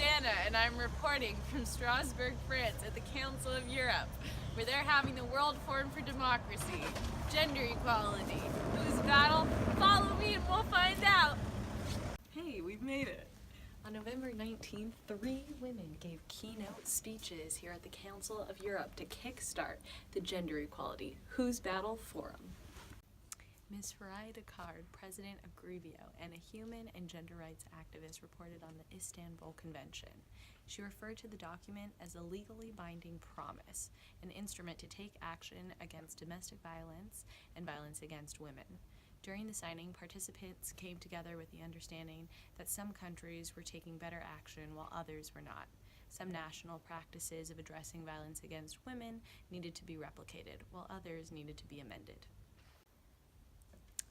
Savannah, and I'm reporting from Strasbourg, France at the Council of Europe, where they're having the World Forum for Democracy, Gender Equality. Whose battle? Follow me and we'll find out! Hey, we've made it! On November 19th, 3 women gave keynote speeches here at the Council of Europe to kickstart the Gender Equality Whose Battle Forum. Ms. Farai Dakar, president of Grevio and a human and gender rights activist, reported on the Istanbul Convention. She referred to the document as a legally binding promise, an instrument to take action against domestic violence and violence against women. During the signing, participants came together with the understanding that some countries were taking better action while others were not. Some national practices of addressing violence against women needed to be replicated, while others needed to be amended.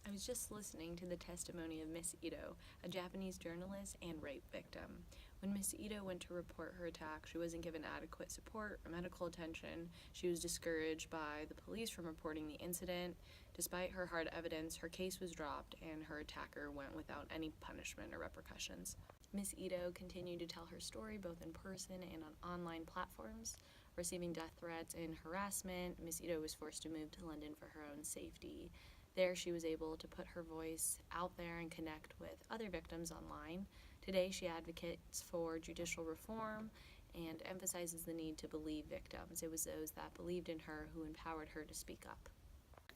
I was just listening to the testimony of Miss Ito, a Japanese journalist and rape victim. When Miss Ito went to report her attack, she wasn't given adequate support or medical attention. She was discouraged by the police from reporting the incident. Despite her hard evidence, her case was dropped and her attacker went without any punishment or repercussions. Miss Ito continued to tell her story both in person and on online platforms. Receiving death threats and harassment, Miss Ito was forced to move to London for her own safety. There, she was able to put her voice out there and connect with other victims online. Today, she advocates for judicial reform and emphasizes the need to believe victims. It was those that believed in her who empowered her to speak up.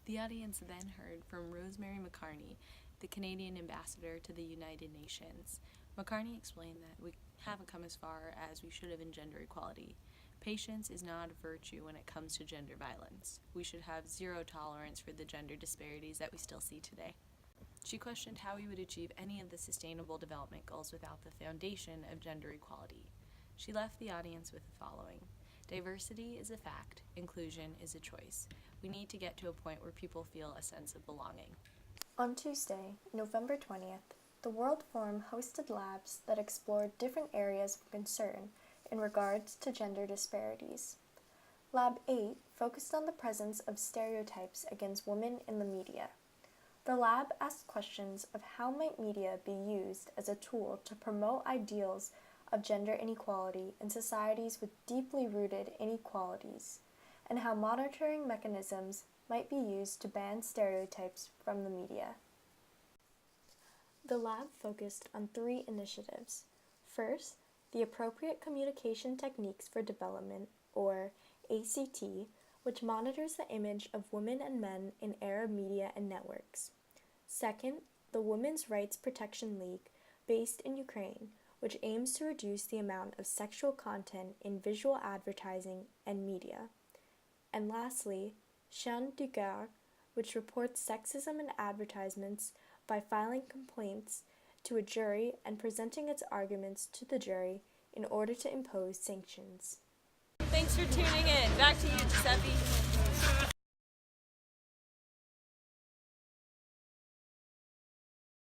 The audience then heard from Rosemary McCartney, the Canadian ambassador to the United Nations. McCartney explained that we haven't come as far as we should have in gender equality. Patience is not a virtue when it comes to gender violence. We should have zero tolerance for the gender disparities that we still see today. She questioned how we would achieve any of the Sustainable Development Goals without the foundation of gender equality. She left the audience with the following: diversity is a fact, inclusion is a choice. We need to get to a point where people feel a sense of belonging. On Tuesday, November 20th, the World Forum hosted labs that explored different areas of concern in regards to gender disparities. Lab 8 focused on the presence of stereotypes against women in the media. The lab asked questions of how might media be used as a tool to promote ideals of gender inequality in societies with deeply rooted inequalities, and how monitoring mechanisms might be used to ban stereotypes from the media. The lab focused on 3 initiatives. First, the Appropriate Communication Techniques for Development, or ACT, which monitors the image of women and men in Arab media and networks. Second, the Women's Rights Protection League, based in Ukraine, which aims to reduce the amount of sexual content in visual advertising and media. And lastly, Chaîne du Gard, which reports sexism in advertisements by filing complaints to a jury and presenting its arguments to the jury in order to impose sanctions. Thanks for tuning in. Back to you, Giuseppe.